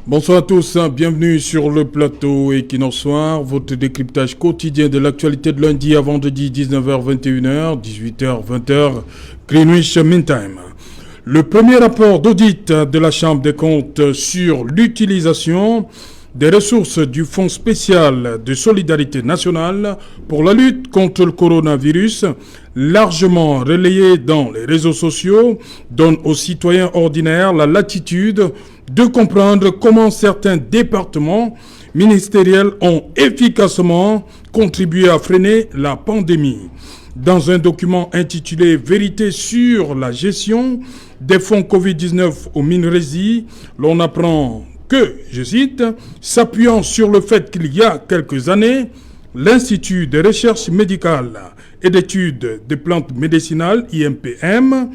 Bonsoir à tous, bienvenue sur le plateau Equinox Soir, votre décryptage quotidien de l'actualité de lundi à vendredi 19h-21h, 18h-20h, Greenwich Mean Time. Le premier rapport d'audit de la Chambre des comptes sur l'utilisation des ressources du Fonds spécial de solidarité nationale pour la lutte contre le coronavirus, largement relayé dans les réseaux sociaux, donne aux citoyens ordinaires la latitude de comprendre comment certains départements ministériels ont efficacement contribué à freiner la pandémie. Dans un document intitulé « Vérité sur la gestion des fonds Covid-19 au MINRESI », l'on apprend que, je cite, « s'appuyant sur le fait qu'il y a quelques années, l'Institut de recherche médicale et d'études des plantes médicinales, INPM,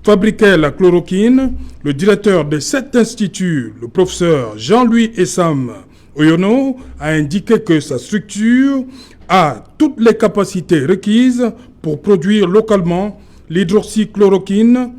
fabriquait la chloroquine, le directeur de cet institut, le professeur Jean-Louis Essam Oyono, a indiqué que sa structure a toutes les capacités requises pour produire localement l'hydroxychloroquine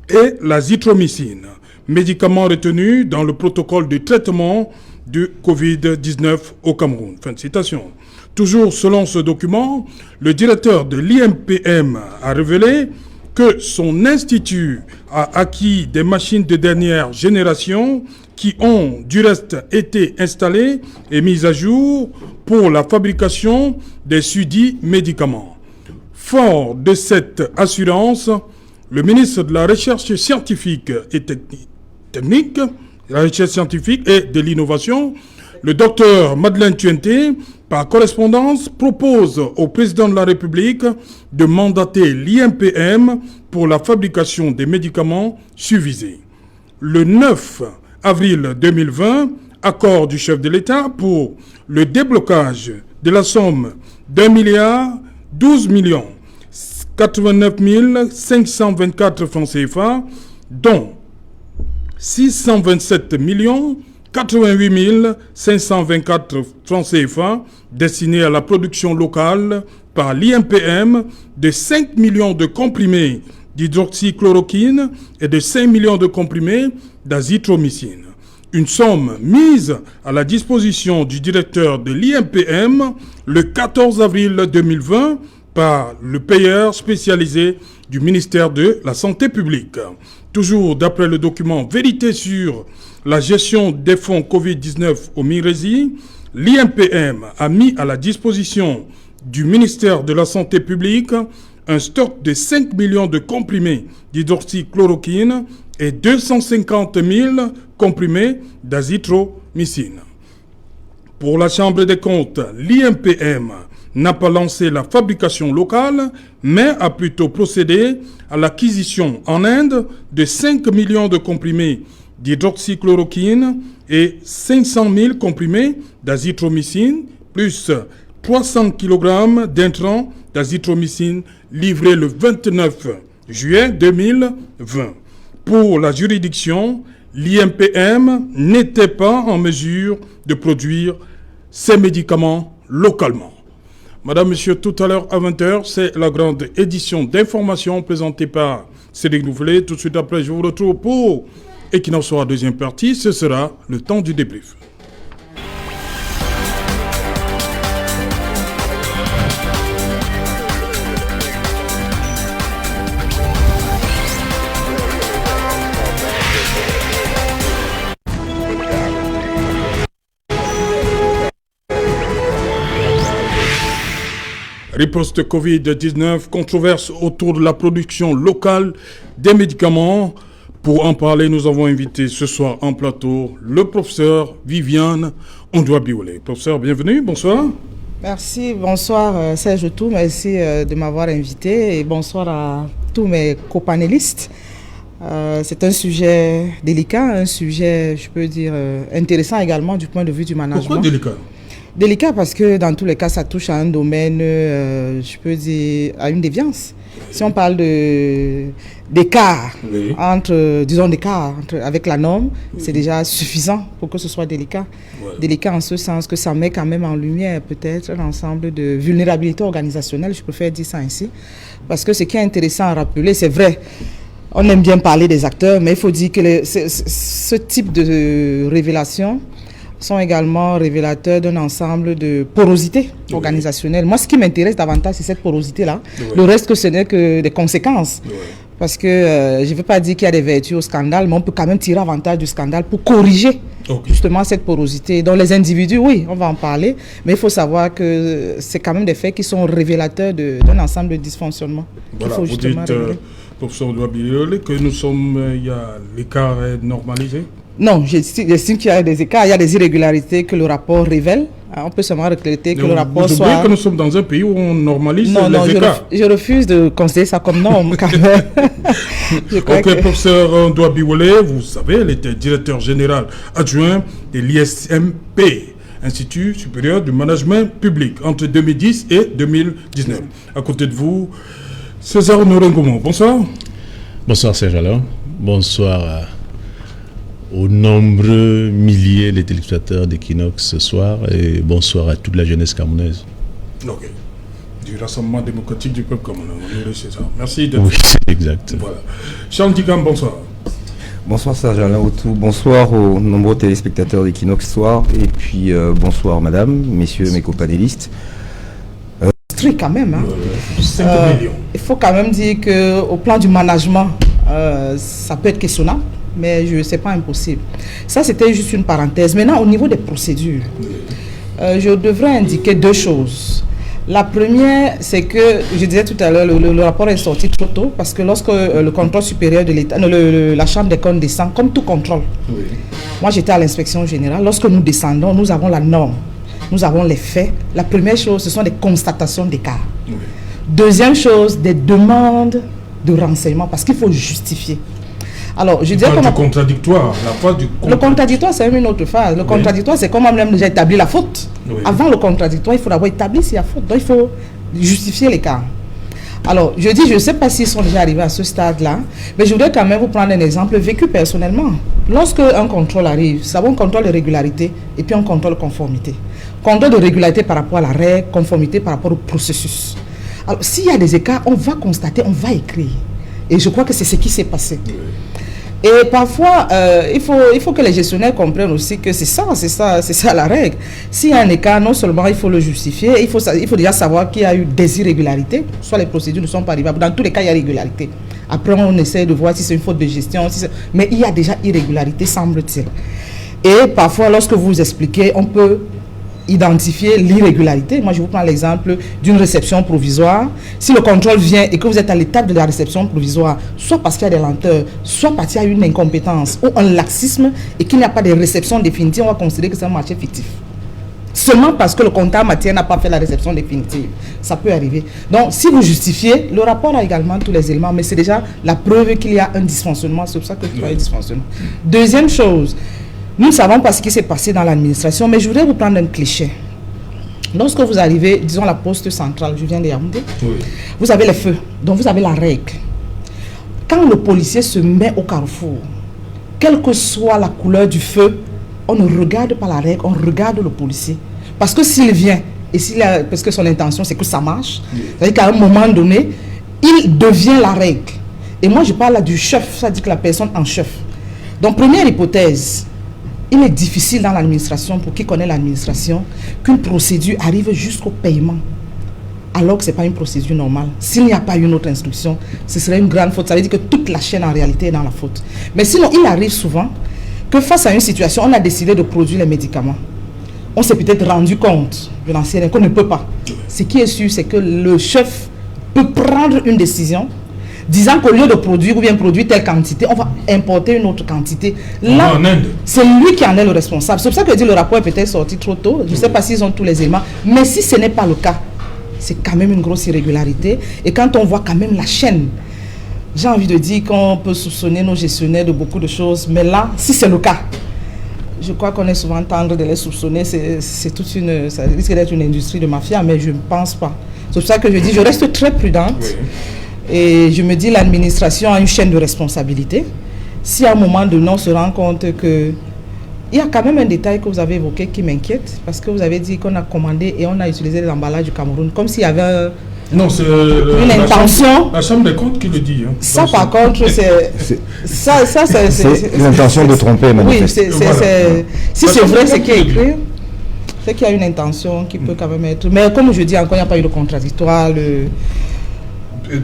et l'azithromycine, médicaments retenus dans le protocole de traitement du Covid-19 au Cameroun. Fin de citation. Toujours selon ce document, le directeur de l'INPM a révélé que son institut a acquis des machines de dernière génération qui ont du reste été installées et mises à jour pour la fabrication des sudits médicaments. Fort de cette assurance, le ministre de la Recherche scientifique et technique, la recherche scientifique et de l'innovation, le docteur Madeleine Tuenté, par correspondance, propose au président de la République de mandater l'INPM pour la fabrication des médicaments susvisés. Le 9 avril 2020, accord du chef de l'État pour le déblocage de la somme d'1,012 89 524 francs CFA, dont 627 88 524 francs CFA destinés à la production locale par l'INPM de 5 millions de comprimés d'hydroxychloroquine et de 5 millions de comprimés d'azithromycine. Une somme mise à la disposition du directeur de l'INPM le 14 avril 2020 par le payeur spécialisé du ministère de la Santé publique. Toujours d'après le document Vérité sur la gestion des fonds Covid-19 au MINRESI, l'INPM a mis à la disposition du ministère de la Santé publique un stock de 5 millions de comprimés d'hydroxychloroquine et 250 000 comprimés d'azithromycine. Pour la Chambre des comptes, l'INPM n'a pas lancé la fabrication locale, mais a plutôt procédé à l'acquisition en Inde de 5 millions de comprimés d'hydroxychloroquine et 500 000 comprimés d'azithromycine, plus 300 kg d'intrants d'azithromycine livrés le 29 juillet 2020. Pour la juridiction, l'INPM n'était pas en mesure de produire ces médicaments localement. Madame, Monsieur, tout à l'heure à 20h, c'est la grande édition d'information présentée par Cédric Nouvelet. Tout de suite après, je vous retrouve pour Equinox Soir, deuxième partie. Ce sera le temps du débrief. Riposte Covid-19, controverse autour de la production locale des médicaments. Pour en parler, nous avons invité ce soir en plateau le professeur Viviane Ondoa-Biolé. Professeur, bienvenue, bonsoir. Merci, bonsoir Serge Tout, merci de m'avoir invité et bonsoir à tous mes copanélistes. C'est un sujet délicat, un sujet, je peux dire, intéressant également du point de vue du management. Pourquoi délicat ? Délicat parce que dans tous les cas, ça touche à un domaine, je peux dire, à une déviance. Si on parle d'écart, oui, avec la norme, oui, c'est déjà suffisant pour que ce soit délicat. Ouais. Délicat en ce sens que ça met quand même en lumière peut-être l'ensemble de vulnérabilités organisationnelles, je préfère dire ça ainsi. Parce que ce qui est intéressant à rappeler, c'est vrai, On aime bien parler des acteurs, mais il faut dire que ce type de révélations sont également révélateurs d'un ensemble de porosité organisationnelle. Moi, ce qui m'intéresse davantage, c'est cette porosité-là. Le reste, que ce n'est que des conséquences. Parce que je ne veux pas dire qu'il y a des vertus au scandale, mais on peut quand même tirer avantage du scandale pour corriger justement cette porosité. Donc les individus, oui, on va en parler, mais il faut savoir que c'est quand même des faits qui sont révélateurs d'un ensemble de dysfonctionnements. Voilà, vous dites, professeur Douabile, que nous sommes, il y a l'écart normalisé? Non, j'estime qu'il y a des écarts, il y a des irrégularités que le rapport révèle. On peut seulement regretter que le rapport soit... Vous oubliez que nous sommes dans un pays où on normalise les écarts. Je refuse de considérer ça comme norme, quand même. Ok, professeur Douabile, vous savez, elle était directeur général adjoint de l'ISMP, Institut supérieur du management public, entre 2010 et 2019. À côté de vous, César Norengomo. Bonsoir. Bonsoir Serge Alain. Bonsoir aux nombreux milliers de téléspectateurs d'Equinox ce soir et bonsoir à toute la jeunesse camerounaise. Ok. Du Rassemblement démocratique du peuple camerounais. Merci d'être. Oui, c'est exact. Voilà. Charles Dikam, bonsoir. Bonsoir Serge Alain Autou, bonsoir aux nombreux téléspectateurs d'Equinox soir et puis bonsoir madame, messieurs mes copanélistes. Strict quand même. Hein. 5 millions. Il faut quand même dire qu'au plan du management, ça peut être questionnable. Mais je sais pas impossible. Ça, c'était juste une parenthèse. Maintenant, au niveau des procédures, je devrais indiquer deux choses. La première, c'est que, je disais tout à l'heure, le rapport est sorti trop tôt parce que lorsque le contrôle supérieur de l'État, la Chambre des comptes descend, comme tout contrôle. Oui. Moi, j'étais à l'inspection générale. Lorsque nous descendons, nous avons la norme, nous avons les faits. La première chose, ce sont des constatations d'écart. Oui. Deuxième chose, des demandes de renseignements parce qu'il faut justifier. Alors, je dirais du contradictoire, la phase du contradictoire. Le contradictoire, c'est une autre phase. Le contradictoire, c'est comme même déjà établi la faute. Oui. Avant le contradictoire, il faut d'abord établir s'il y a faute. Donc, il faut justifier les cas. Alors, je dis, je ne sais pas s'ils sont déjà arrivés à ce stade-là, mais je voudrais quand même vous prendre un exemple vécu personnellement. Lorsque un contrôle arrive, c'est un contrôle de régularité et puis un contrôle de conformité. Contrôle de régularité par rapport à la règle, conformité par rapport au processus. Alors, s'il y a des écarts, on va constater, on va écrire. Et je crois que c'est ce qui s'est passé. Oui. Et parfois, il faut que les gestionnaires comprennent aussi que c'est ça la règle. S'il y a un écart, non seulement il faut le justifier, il faut déjà savoir qu'il y a eu des irrégularités, soit les procédures ne sont pas arrivées. Dans tous les cas, il y a irrégularité. Après, on essaie de voir si c'est une faute de gestion, mais il y a déjà irrégularité, semble-t-il. Et parfois, lorsque vous expliquez, on peut identifier l'irrégularité. Moi, je vous prends l'exemple d'une réception provisoire. Si le contrôle vient et que vous êtes à l'étape de la réception provisoire, soit parce qu'il y a des lenteurs, soit parce qu'il y a une incompétence ou un laxisme et qu'il n'y a pas de réception définitive, on va considérer que c'est un marché fictif. Seulement parce que le comptable matière n'a pas fait la réception définitive. Ça peut arriver. Donc, si vous justifiez, le rapport a également tous les éléments, mais c'est déjà la preuve qu'il y a un dysfonctionnement. C'est pour ça que je vois un dysfonctionnement. Deuxième chose, nous ne savons pas ce qui s'est passé dans l'administration, mais je voudrais vous prendre un cliché. Lorsque vous arrivez, disons la poste centrale, je viens de Yaoundé, vous avez les feux, donc vous avez la règle. Quand le policier se met au carrefour, quelle que soit la couleur du feu, on ne regarde pas la règle, on regarde le policier. Parce que s'il vient, et parce que son intention c'est que ça marche, c'est-à-dire qu'à un moment donné, il devient la règle. Et moi je parle là du chef, ça dit que la personne en chef. Donc première hypothèse, il est difficile dans l'administration, pour qui connaît l'administration, qu'une procédure arrive jusqu'au paiement, alors que ce n'est pas une procédure normale. S'il n'y a pas une autre instruction, ce serait une grande faute. Ça veut dire que toute la chaîne en réalité est dans la faute. Mais sinon, il arrive souvent que face à une situation, on a décidé de produire les médicaments. On s'est peut-être rendu compte, je n'en sais rien, qu'on ne peut pas. Ce qui est sûr, c'est que le chef peut prendre une décision disant qu'au lieu de produire ou bien produire telle quantité, on va importer une autre quantité. Là, c'est lui qui en est le responsable. C'est pour ça que je dis le rapport est peut-être sorti trop tôt. Je ne sais pas s'ils ont tous les éléments. Mais si ce n'est pas le cas, c'est quand même une grosse irrégularité. Et quand on voit quand même la chaîne, j'ai envie de dire qu'on peut soupçonner nos gestionnaires de beaucoup de choses. Mais là, si c'est le cas, je crois qu'on est souvent tendre de les soupçonner. C'est toute une... Ça risque d'être une industrie de mafia, mais je ne pense pas. C'est pour ça que je dis, je reste très prudente. Oui. Et je me dis, l'administration a une chaîne de responsabilité. Si à un moment donné, on se rend compte que... Il y a quand même un détail que vous avez évoqué qui m'inquiète, parce que vous avez dit qu'on a commandé et on a utilisé les emballages du Cameroun, comme s'il y avait Non, c'est une intention. La Chambre des comptes qui le dit. Hein, ça, par contre, c'est l'intention de tromper, manifeste. Oui, si c'est vrai, ce qui est écrit, c'est qu'il y a une intention qui peut quand même être. Mais comme je dis encore, il n'y a pas eu de contradictoire.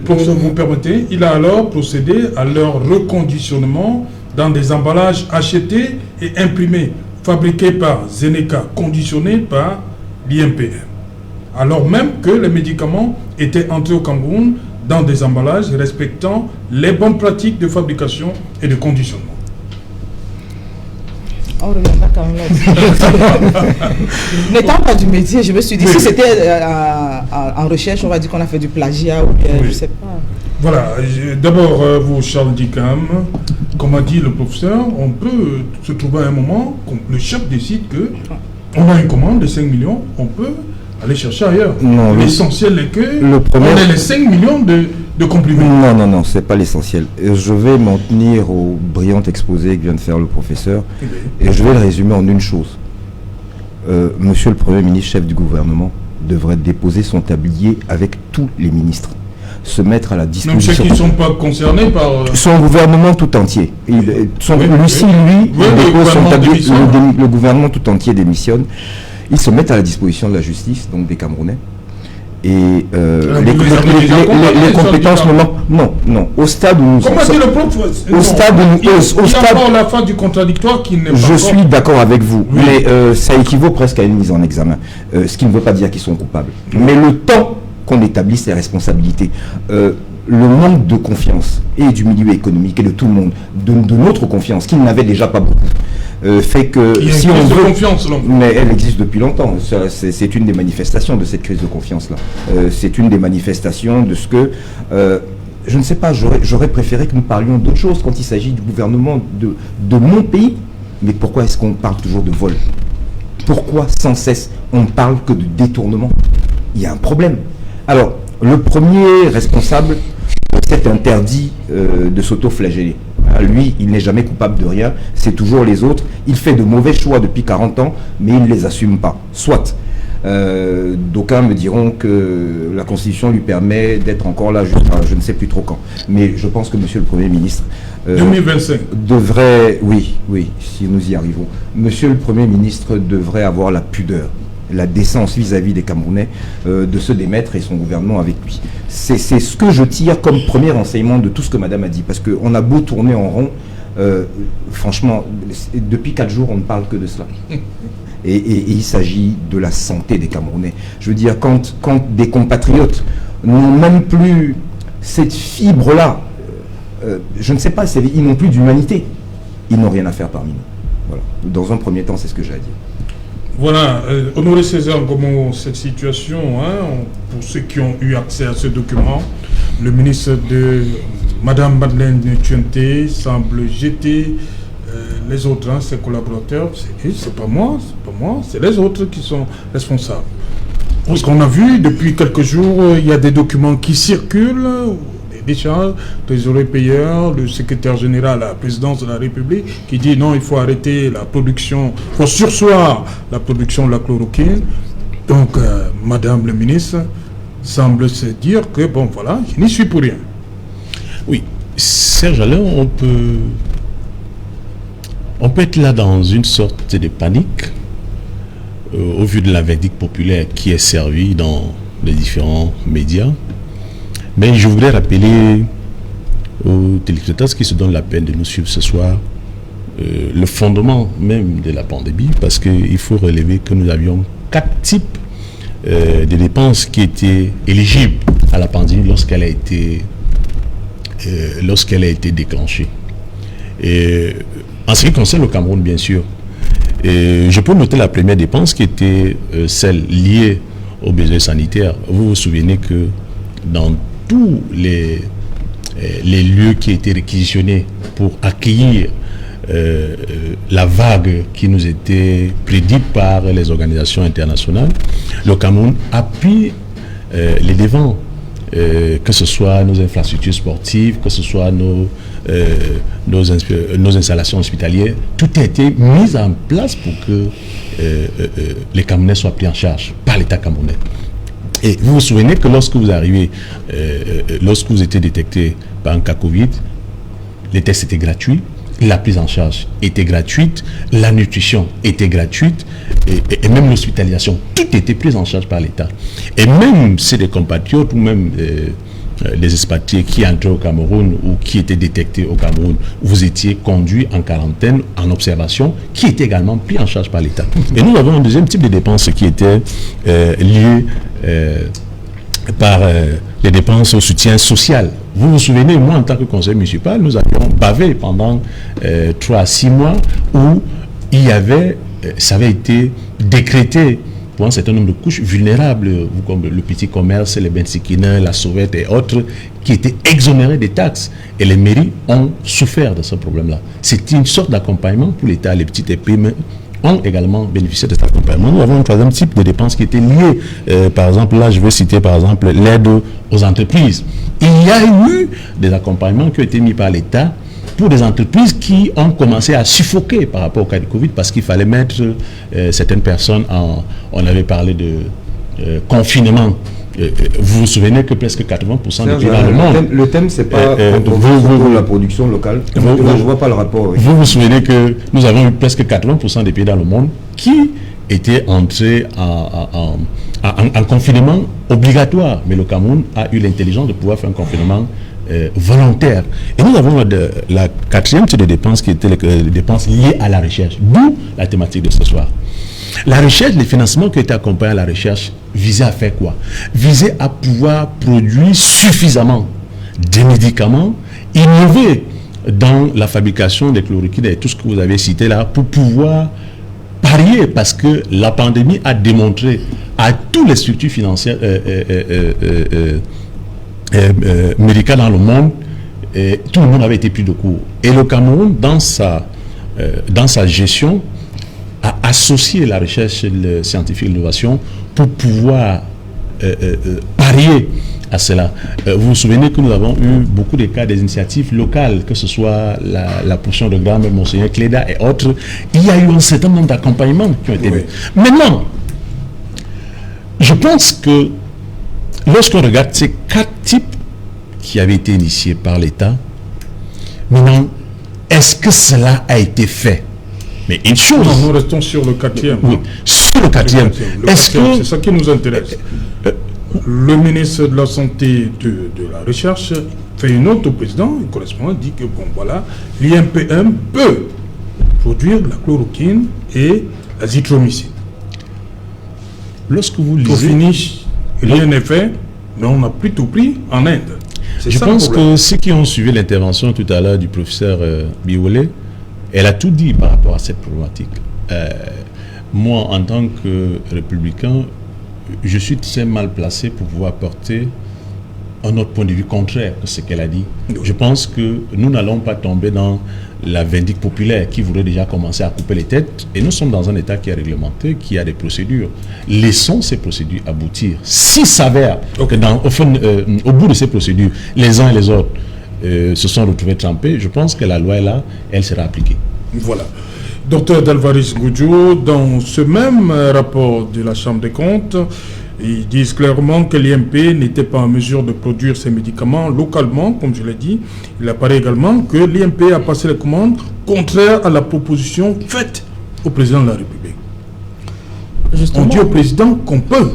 Professeur, vous permettez, il a alors procédé à leur reconditionnement dans des emballages achetés et imprimés, fabriqués par Zeneca, conditionnés par l'INPM. Alors même que les médicaments étaient entrés au Cameroun dans des emballages respectant les bonnes pratiques de fabrication et de conditionnement. On reviendra quand même là. N'étant pas du métier, je me suis dit, si c'était en recherche, on va dire qu'on a fait du plagiat ou bien, je ne sais pas. Voilà, d'abord, vous, Charles Dicam, comme a dit le professeur, on peut se trouver à un moment, le chef décide qu'on a une commande de 5 millions, on peut aller chercher ailleurs. L'essentiel est que on ait les 5 millions de compliments. Non, c'est pas l'essentiel. Je vais m'en tenir au brillant exposé que vient de faire le professeur, et je vais le résumer en une chose. Monsieur le Premier ministre, chef du gouvernement, devrait déposer son tablier avec tous les ministres, se mettre à la disposition. Même ceux qui ne sont pas concernés par... Son gouvernement tout entier. Lui dépose son tablier, le gouvernement tout entier démissionne. Ils se mettent à la disposition de la justice, donc des Camerounais. Et les compétences non. Au stade où nous sommes. Comment dit le prof? Au stade où la fin du contradictoire qui n'est pas. Je suis d'accord avec vous, mais ça équivaut presque à une mise en examen. Ce qui ne veut pas dire qu'ils sont coupables. Mais le temps qu'on établisse les responsabilités, le manque de confiance et du milieu économique et de tout le monde, de notre confiance, qu'ils n'avaient déjà pas beaucoup. Fait que si on veut confiance, mais elle existe depuis longtemps. C'est une des manifestations de cette crise de confiance là. C'est une des manifestations de ce que je ne sais pas. J'aurais préféré que nous parlions d'autre chose quand il s'agit du gouvernement de mon pays. Mais pourquoi est-ce qu'on parle toujours de vol? Pourquoi sans cesse on ne parle que de détournement? Il y a un problème. Alors le premier responsable s'est interdit de s'auto-flageller. Lui, il n'est jamais coupable de rien, c'est toujours les autres. Il fait de mauvais choix depuis 40 ans, mais il ne les assume pas. Soit. D'aucuns me diront que la Constitution lui permet d'être encore là jusqu'à je ne sais plus trop quand. Mais je pense que Monsieur le Premier ministre 2025 devrait, oui, si nous y arrivons, Monsieur le Premier ministre devrait avoir la pudeur, la décence vis-à-vis des Camerounais de se démettre et son gouvernement avec lui. C'est ce que je tire comme premier enseignement de tout ce que Madame a dit, parce qu'on a beau tourner en rond, franchement, depuis 4 jours, on ne parle que de cela. Et il s'agit de la santé des Camerounais. Je veux dire, quand des compatriotes n'ont même plus cette fibre-là, je ne sais pas, ils n'ont plus d'humanité. Ils n'ont rien à faire parmi nous. Voilà. Dans un premier temps, c'est ce que j'ai à dire. Voilà, Honoré César, comment cette situation, pour ceux qui ont eu accès à ce document, le ministre de Madame Madeleine Tuenté semble jeter les autres, ses collaborateurs. C'est pas moi, c'est les autres qui sont responsables. Parce qu'on a vu depuis quelques jours, il y a des documents qui circulent, des décharges, trésorier payeur, le secrétaire général à la présidence de la République qui dit non, il faut arrêter la production, il faut surseoir la production de la chloroquine. Donc, Madame le ministre semble se dire que bon voilà, je n'y suis pour rien. Oui, Serge Alain, on peut être là dans une sorte de panique au vu de la verdict populaire qui est servie dans les différents médias. Mais je voudrais rappeler aux téléspectateurs qui se donnent la peine de nous suivre ce soir le fondement même de la pandémie, parce qu'il faut relever que nous avions 4 types de dépenses qui étaient éligibles à la pandémie lorsqu'elle a été déclenchée. Et en ce qui concerne le Cameroun, bien sûr, je peux noter la première dépense qui était celle liée aux besoins sanitaires. Vous vous souvenez que dans tous les lieux qui étaient réquisitionnés pour accueillir la vague qui nous était prédite par les organisations internationales, le Cameroun appuie les devants, que ce soit nos infrastructures sportives, que ce soit nos installations hospitalières. Tout a été mis en place pour que les Camerounais soient pris en charge par l'État camerounais. Et vous vous souvenez que lorsque vous arrivez, lorsque vous étiez détecté par un cas Covid, les tests étaient gratuits, la prise en charge était gratuite, la nutrition était gratuite, et même l'hospitalisation, tout était pris en charge par l'État. Et même si des compatriotes ou même les expatriés qui entraient au Cameroun ou qui étaient détectés au Cameroun, vous étiez conduits en quarantaine, en observation, qui était également pris en charge par l'État. Et nous avons un deuxième type de dépenses qui était lié par les dépenses au soutien social. Vous vous souvenez, moi en tant que conseiller municipal, nous avions bavé pendant 3 à 6 mois où il y avait, ça avait été décrété pour un certain nombre de couches vulnérables, comme le petit commerce, les bensikina, la sauvette et autres, qui étaient exonérés des taxes. Et les mairies ont souffert de ce problème-là. C'est une sorte d'accompagnement pour l'État. Les petites et PME ont également bénéficié de cet accompagnement. Nous avons un troisième type de dépenses qui étaient liées. Par exemple, là, je vais citer par exemple l'aide aux entreprises. Il y a eu des accompagnements qui ont été mis par l'État pour des entreprises qui ont commencé à suffoquer par rapport au cas du Covid parce qu'il fallait mettre certaines personnes en... On avait parlé de confinement. Vous vous souvenez que presque 80% des pays dans le monde... Le thème, c'est pas pour la production locale. Je ne vois pas le rapport. Oui. Vous vous souvenez que nous avons eu presque 80% des pays dans le monde qui étaient entrés en confinement obligatoire. Mais le Cameroun a eu l'intelligence de pouvoir faire un confinement volontaire. Et nous avons la quatrième type de dépenses qui était les dépenses liées à la recherche. D'où la thématique de ce soir. La recherche, les financements qui étaient accompagnés à la recherche visaient à faire quoi? Visaient à pouvoir produire suffisamment de médicaments, innover dans la fabrication des chloroquines et tout ce que vous avez cité là pour pouvoir parier, parce que la pandémie a démontré à toutes les structures financières médicales dans le monde, tout le monde avait été pris de court. Et le Cameroun, dans sa gestion, a associé la recherche scientifique et l'innovation pour pouvoir parier à cela. Vous vous souvenez que nous avons eu beaucoup de cas des initiatives locales, que ce soit la portion de Gramme, Monseigneur Cléda et autres. Il y a eu un certain nombre d'accompagnements qui ont été faits. Maintenant, je pense que lorsqu'on regarde ces 4 types qui avaient été initiés par l'État, maintenant, est-ce que cela a été fait? Mais une chose... Non, nous restons sur le 4e. Oui, sur le 4e. Est-ce que... C'est ça qui nous intéresse. Le ministre de la Santé de la Recherche fait une note au président, le correspondant dit que, bon, voilà, l'INPM peut produire la chloroquine et l'azithromycine. Lorsque vous lisez... Au finish, rien n'est fait, mais on a plutôt pris en Inde. Je pense que ceux qui ont suivi l'intervention tout à l'heure du professeur Biolay, elle a tout dit par rapport à cette problématique. Moi, en tant que républicain, je suis très mal placé pour pouvoir porter un autre point de vue contraire que ce qu'elle a dit. Je pense que nous n'allons pas tomber dans la vindicte populaire qui voudrait déjà commencer à couper les têtes. Et nous sommes dans un État qui est réglementé, qui a des procédures. Laissons ces procédures aboutir. S'il s'avère au bout de ces procédures, les uns et les autres se sont retrouvés trempés, je pense que la loi est là, elle sera appliquée. Voilà. Docteur Dalvaris Goudjou, dans ce même rapport de la Chambre des comptes, ils disent clairement que l'INP n'était pas en mesure de produire ces médicaments localement, comme je l'ai dit. Il apparaît également que l'INP a passé les commandes contraires à la proposition faite au président de la République. Justement, on dit au président qu'on peut.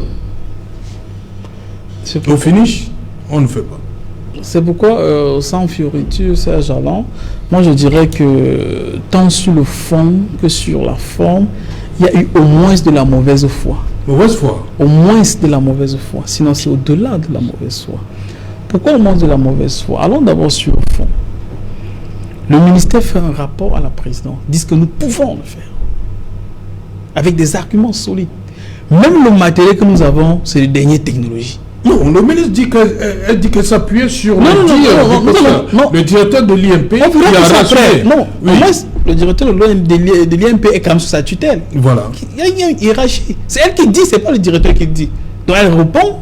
Au finish, on ne fait pas. C'est pourquoi, sans fioriture, Serge Allan, moi je dirais que tant sur le fond que sur la forme, il y a eu au moins de la mauvaise foi. Mauvaise foi? Au moins de la mauvaise foi. Sinon, c'est au-delà de la mauvaise foi. Pourquoi au moins de la mauvaise foi? Allons d'abord sur le fond. Le ministère fait un rapport à la présidence, dit que nous pouvons le faire. Avec des arguments solides. Même le matériel que nous avons, c'est les dernières technologies. Non, le ministre dit qu'elle s'appuyait sur le directeur de l'INP qui a rassuré. Non, oui. Au moins, le directeur de l'INP est quand même sous sa tutelle. Voilà. Il y a une hiérarchie. C'est elle qui dit, c'est pas le directeur qui dit. Donc elle répond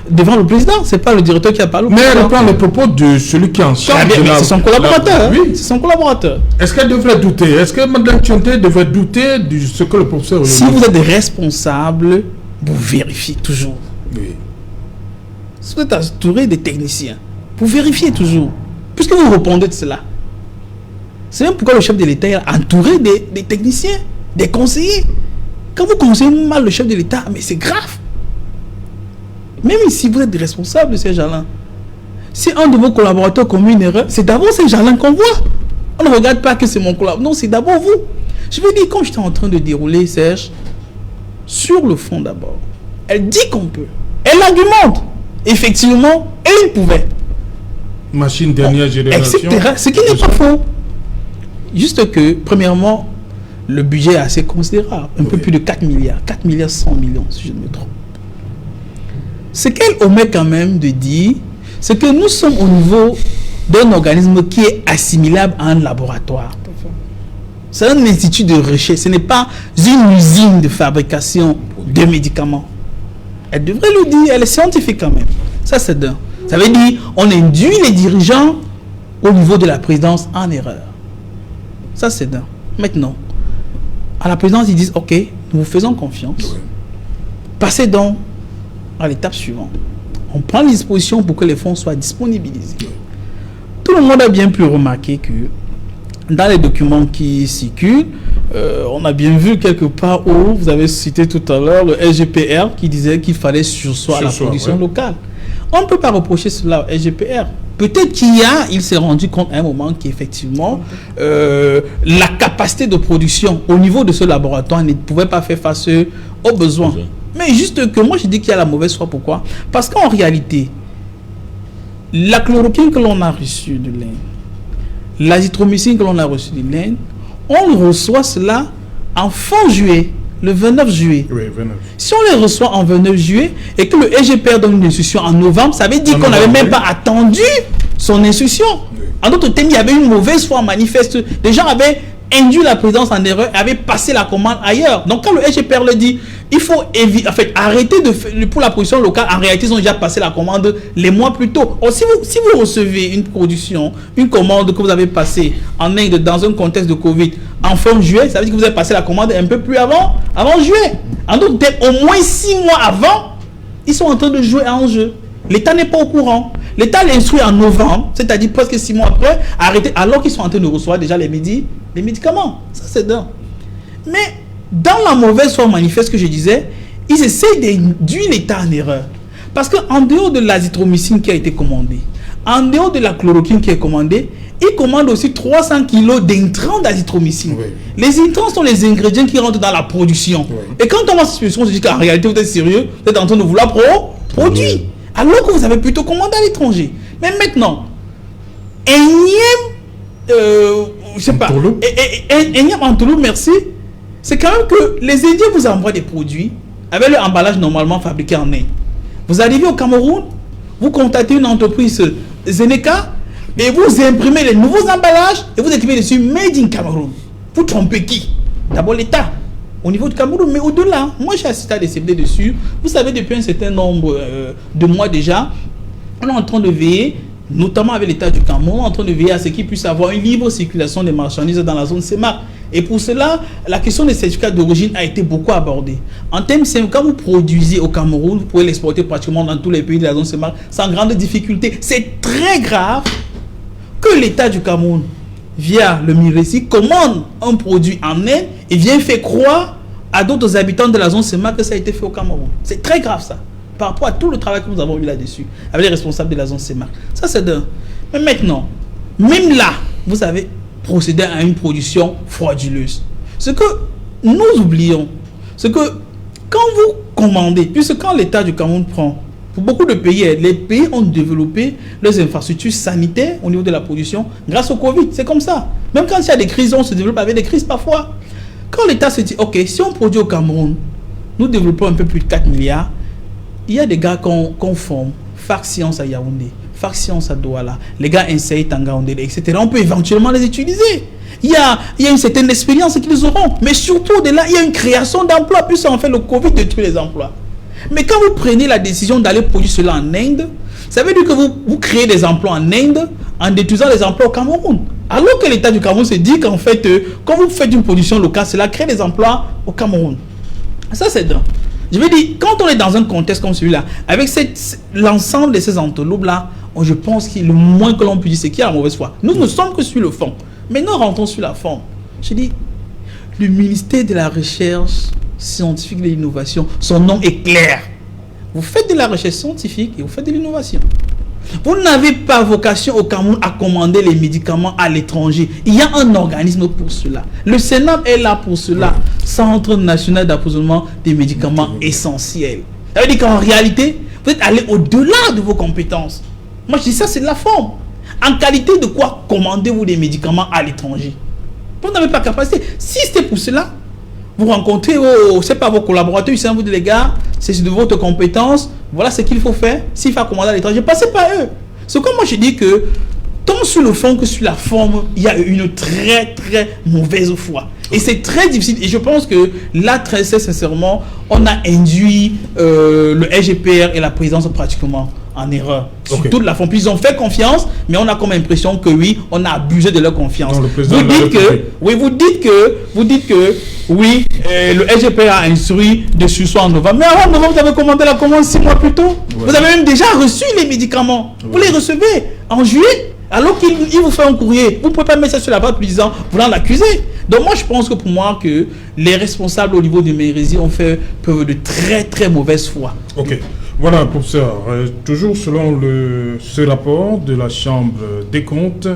devant le président, c'est pas le directeur qui a parlé. Mais elle reprend les propos de celui qui est en charge. C'est son collaborateur. Oui. C'est son collaborateur. Est-ce qu'elle devrait douter? Est-ce que Mme Tchonté devrait douter de ce que le professeur... Si vous êtes responsable, vous vérifiez toujours. Oui. vous êtes entouré des techniciens, pour vérifier toujours. Puisque vous répondez de cela. C'est même pourquoi le chef de l'État est entouré des techniciens, des conseillers. Quand vous conseillez mal le chef de l'État, mais c'est grave. Même ici, vous êtes responsable de ces gens-là. Si un de vos collaborateurs commet une erreur, c'est d'abord ces gens-là qu'on voit. On ne regarde pas que c'est mon collaborateur. Non, c'est d'abord vous. Je veux dire, comme j'étais en train de dérouler, Serge, sur le fond d'abord, elle dit qu'on peut. Elle argumente. Effectivement, elle pouvait. Machine dernière génération. Etc. Ce qui n'est pas faux. Juste que, premièrement, le budget est assez considérable. Un peu plus de 4 milliards. 4 milliards 100 millions, si je ne me trompe. Ce qu'elle omet quand même de dire, c'est que nous sommes au niveau d'un organisme qui est assimilable à un laboratoire. C'est un institut de recherche. Ce n'est pas une usine de fabrication de médicaments. Elle devrait le dire. Elle est scientifique quand même. Ça, c'est d'un. Ça veut dire on induit les dirigeants au niveau de la présidence en erreur. Ça, c'est d'un. Maintenant, à la présidence, ils disent, OK, nous vous faisons confiance. Passez donc à l'étape suivante. On prend les dispositions pour que les fonds soient disponibilisés. Tout le monde a bien pu remarquer que dans les documents qui circulent, on a bien vu quelque part où vous avez cité tout à l'heure le SGPR qui disait qu'il fallait sursoir la production locale. On ne peut pas reprocher cela au SGPR. Peut-être il s'est rendu compte à un moment qu'effectivement, la capacité de production au niveau de ce laboratoire ne pouvait pas faire face aux besoins. Mais juste que moi je dis qu'il y a la mauvaise foi. Pourquoi? Parce qu'en réalité, la chloroquine que l'on a reçue de l'Inde, l'azithromycine que l'on a reçue de l'Inde, on reçoit cela en fin juillet, le 29 juillet. Oui, 29. Si on les reçoit en 29 juillet et que le SGPR donne une instruction en novembre, ça veut dire qu'on n'avait même pas attendu son instruction. Oui. En d'autres termes, il y avait une mauvaise foi manifeste. Les gens avaient induit la présidence en erreur et avaient passé la commande ailleurs. Donc quand le SGPR le dit, il faut arrêter de faire pour la production locale. En réalité, ils ont déjà passé la commande les mois plus tôt. Or, si vous recevez une production, une commande que vous avez passée en Inde dans un contexte de Covid en fin juillet, ça veut dire que vous avez passé la commande un peu plus avant juillet. En d'autres termes, au moins 6 mois avant, ils sont en train de jouer en jeu. L'État n'est pas au courant. L'État l'instruit en novembre, c'est-à-dire presque 6 mois après, arrêter, alors qu'ils sont en train de recevoir déjà les médicaments. Ça, c'est dingue. Mais dans la mauvaise foi manifeste que je disais, ils essaient d'induire l'État en erreur. Parce qu'en dehors de l'azithromycine qui a été commandée, en dehors de la chloroquine qui est commandée, ils commandent aussi 300 kg d'intrants d'azithromycine. Oui. Les intrants sont les ingrédients qui rentrent dans la production. Oui. Et quand on voit cette situation, on se dit qu'en réalité, vous êtes sérieux, vous êtes en train de vouloir produire. Oui. Alors que vous avez plutôt commandé à l'étranger. Mais maintenant, énième entourloupe, merci. C'est quand même que les Indiens vous envoient des produits avec leur emballage normalement fabriqué en Inde. Vous arrivez au Cameroun, vous contactez une entreprise Zeneca et vous imprimez les nouveaux emballages et vous écrivez dessus Made in Cameroun. Vous trompez qui? D'abord l'État, au niveau du Cameroun, mais au-delà. Moi, j'ai assisté à des CBD dessus. Vous savez, depuis un certain nombre de mois déjà, on est en train de veiller, notamment avec l'État du Cameroun, en train de veiller à ce qu'il puisse avoir une libre circulation des marchandises dans la zone CEMAC. Et pour cela, la question des certificats d'origine a été beaucoup abordée. En termes simples, quand vous produisez au Cameroun, vous pouvez l'exporter pratiquement dans tous les pays de la zone CEMAC sans grande difficulté. C'est très grave que l'État du Cameroun, via le MIRESI, commande un produit en Inde et vient faire croire à d'autres habitants de la zone CEMAC que ça a été fait au Cameroun. C'est très grave ça, par rapport à tout le travail que nous avons eu là-dessus, avec les responsables de la zone CEMAC. Ça, c'est d'un. Mais maintenant, même là, vous avez procédé à une production frauduleuse. Ce que nous oublions, c'est que quand vous commandez, puisque quand l'État du Cameroun prend, pour beaucoup de pays, les pays ont développé leurs infrastructures sanitaires au niveau de la production grâce au Covid. C'est comme ça. Même quand il y a des crises, on se développe avec des crises parfois. Quand l'État se dit, ok, si on produit au Cameroun, nous développons un peu plus de 4 milliards, il y a des gars qu'on forme, Fac Science à Yaoundé, Fac Science à Douala, les gars Insei Tangaoundé, etc. On peut éventuellement les utiliser. Il y a une certaine expérience qu'ils auront. Mais surtout, de là, il y a une création d'emplois, puisque en fait, le Covid détruit les emplois. Mais quand vous prenez la décision d'aller produire cela en Inde, ça veut dire que vous créez des emplois en Inde en détruisant les emplois au Cameroun. Alors que l'État du Cameroun se dit qu'en fait, quand vous faites une production locale, cela crée des emplois au Cameroun. Ça, c'est d'un. Je veux dire, quand on est dans un contexte comme celui-là, avec l'ensemble de ces entourloupes-là, je pense que le moins que l'on puisse dire, c'est qu'il y a la mauvaise foi. Nous ne sommes que sur le fond. Maintenant, rentrons sur la forme. Je dis, le ministère de la Recherche scientifique et de l'innovation, son nom est clair. Vous faites de la recherche scientifique et vous faites de l'innovation. Vous n'avez pas vocation au Cameroun à commander les médicaments à l'étranger. Il y a un organisme pour cela. Le Sénat est là pour cela. Centre national d'approvisionnement des médicaments essentiels. Ça veut dire qu'en réalité, vous êtes allé au-delà de vos compétences. Moi, je dis ça, c'est de la forme. En qualité de quoi commandez-vous des médicaments à l'étranger? Vous n'avez pas capacité. Si c'était pour cela, vous rencontrez, c'est pas vos collaborateurs, ils vous disent, les gars, c'est de votre compétence, voilà ce qu'il faut faire. S'il faut commander à l'étranger, passez par eux. C'est comme moi je dis que, tant sur le fond que sur la forme, il y a une très très mauvaise foi. Et c'est très difficile. Et je pense que là, très sincèrement, on a induit le SGPR et la présidence pratiquement en erreur. Sur toute la forme. Puis ils ont fait confiance, mais on a comme impression que oui, on a abusé de leur confiance. Non, vous dites que oui, le SGPR a instruit de sursoir en novembre. Mais avant novembre, vous avez commandé la commande 6 mois plus tôt. Ouais. Vous avez même déjà reçu les médicaments. Ouais. Vous les recevez en juillet. Alors qu'il vous fait un courrier, vous ne pouvez pas mettre ça sur la table disant, voulant l'accuser. Donc moi, je pense que pour moi, que les responsables au niveau du Mérésie ont fait preuve de très très mauvaise foi. Ok. Voilà, professeur. Toujours selon ce rapport de la Chambre des comptes,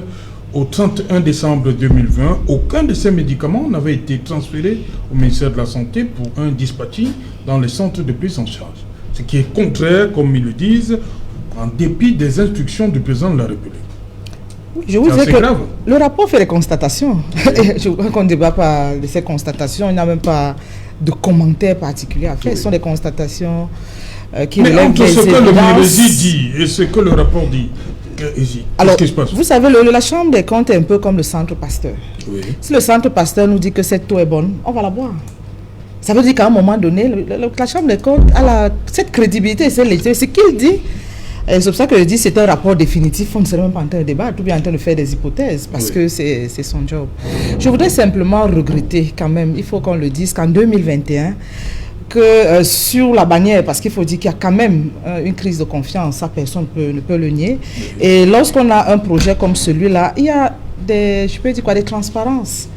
au 31 décembre 2020, aucun de ces médicaments n'avait été transféré au ministère de la Santé pour un dispatching dans les centres de prise en charge. Ce qui est contraire, comme ils le disent, en dépit des instructions du président de la République. Je vous dis que le rapport fait des constatations. Je crois qu'on ne débat pas de ces constatations. Il n'y a même pas de commentaires particuliers à faire. Ce sont des constatations qui relèvent des évidences. Mais entre ce que le Mérésie dit et ce que le rapport dit, qu'est-ce qui se passe? Vous savez, la Chambre des comptes est un peu comme le Centre Pasteur. Oui. Si le Centre Pasteur nous dit que cette eau est bonne, on va la boire. Ça veut dire qu'à un moment donné, la Chambre des comptes a cette crédibilité, c'est ce qu'il dit. C'est pour ça que je dis que c'est un rapport définitif. On ne serait même pas en train de débattre, ou bien en train de faire des hypothèses, parce que c'est son job. Je voudrais simplement regretter quand même, il faut qu'on le dise, qu'en 2021, que sur la bannière, parce qu'il faut dire qu'il y a quand même une crise de confiance, ça personne ne peut le nier. Et lorsqu'on a un projet comme celui-là, il y a des transparences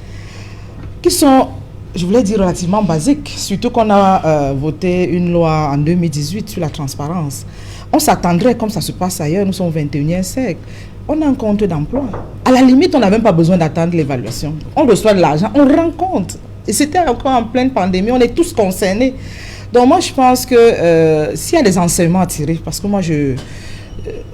qui sont, je voulais dire, relativement basiques, surtout qu'on a voté une loi en 2018 sur la transparence. On s'attendrait, comme ça se passe ailleurs, nous sommes au 21e siècle, on a un compte d'emploi. À la limite, on n'a même pas besoin d'attendre l'évaluation. On reçoit de l'argent, on rend compte. Et c'était encore en pleine pandémie, on est tous concernés. Donc moi, je pense que s'il y a des enseignements à tirer, parce que moi,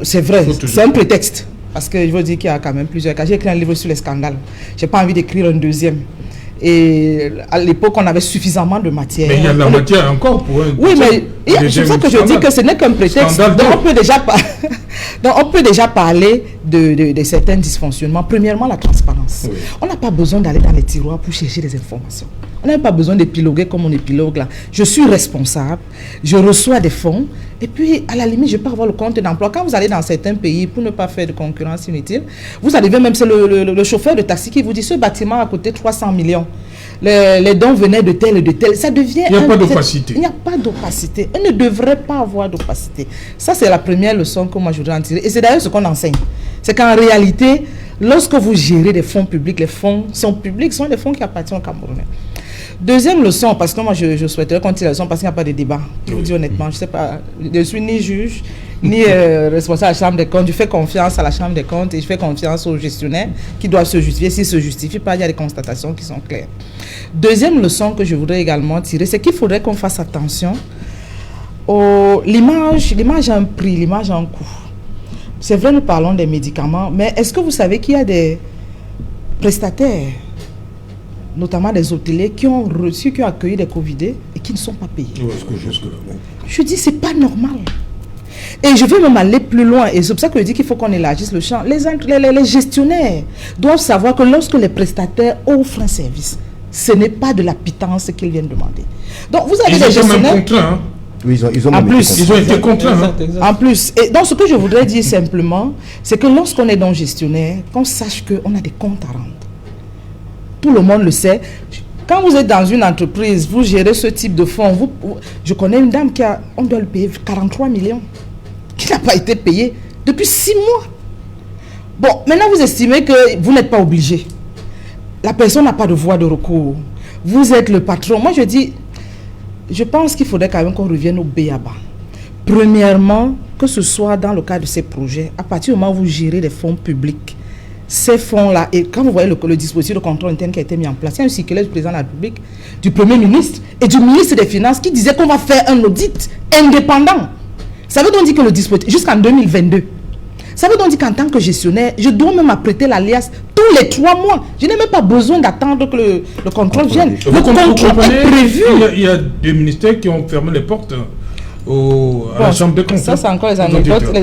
c'est vrai, c'est un prétexte. Parce que je veux dire qu'il y a quand même plusieurs cas. J'ai écrit un livre sur les scandales. Je n'ai pas envie d'écrire un deuxième. Et à l'époque, on avait suffisamment de matière. Mais il y a de la matière encore pour un... Oui, mais c'est ça que je dis que ce n'est qu'un prétexte. Donc on peut déjà parler de certains dysfonctionnements. Premièrement, la transparence. Oui. On n'a pas besoin d'aller dans les tiroirs pour chercher des informations. On n'a pas besoin d'épiloguer comme on épilogue là. Je suis responsable, je reçois des fonds, et puis à la limite, je peux avoir le compte d'emploi. Quand vous allez dans certains pays, pour ne pas faire de concurrence inutile, vous arrivez même, c'est le chauffeur de taxi qui vous dit, ce bâtiment a coûté 300 millions. Les dons venaient de tel et de tel. Ça devient... Il n'y a pas d'opacité. Il n'y a pas d'opacité. On ne devrait pas avoir d'opacité. Ça, c'est la première leçon que moi, je voudrais en tirer. Et c'est d'ailleurs ce qu'on enseigne. C'est qu'en réalité, lorsque vous gérez des fonds publics, les fonds sont publics, sont des fonds qui appartiennent aux Camerounais. Deuxième leçon, parce que moi, je souhaiterais qu'on tire la leçon, parce qu'il n'y a pas de débat. Je vous dis honnêtement, je ne sais pas, je ne suis ni juge, ni responsable de la Chambre des comptes. Je fais confiance à la Chambre des comptes et je fais confiance aux gestionnaires qui doivent se justifier. S'ils ne se justifient pas, il y a des constatations qui sont claires. Deuxième leçon que je voudrais également tirer, c'est qu'il faudrait qu'on fasse attention. L'image a un prix, l'image a un coût. C'est vrai, nous parlons des médicaments, mais est-ce que vous savez qu'il y a des prestataires, notamment des hôteliers, qui ont accueilli des Covidés et qui ne sont pas payés? Je dis, c'est pas normal. Et je veux même aller plus loin, et c'est pour ça que je dis qu'il faut qu'on élargisse le champ. Les gestionnaires doivent savoir que lorsque les prestataires offrent un service, ce n'est pas de la pitance qu'ils viennent demander. Donc vous avez des gestionnaires... Contraints, oui, ils ont été contraints. En plus, et donc ce que je voudrais dire simplement, c'est que lorsqu'on est dans gestionnaire, qu'on sache qu'on a des comptes à rendre. Tout le monde le sait. Quand vous êtes dans une entreprise, vous gérez ce type de fonds. Je connais une dame on doit lui payer 43 millions, qui n'a pas été payé depuis 6 mois. Bon, maintenant vous estimez que vous n'êtes pas obligé. La personne n'a pas de voie de recours. Vous êtes le patron. Moi, je pense qu'il faudrait quand même qu'on revienne au B.A.B.A. Premièrement, que ce soit dans le cadre de ces projets, à partir du moment où vous gérez des fonds publics, ces fonds-là, et quand vous voyez le dispositif de contrôle interne qui a été mis en place, il y a un circulaire du président de la République, du Premier ministre et du ministre des Finances qui disait qu'on va faire un audit indépendant. Ça veut donc dire que le dispositif, jusqu'en 2022, ça veut donc dire qu'en tant que gestionnaire, je dois même apprêter l'alias tous les 3 mois. Je n'ai même pas besoin d'attendre que le contrôle vienne. Le contrôle est prévu. Il y a des ministères qui ont fermé les portes à la Chambre des comptes. Ça, c'est encore les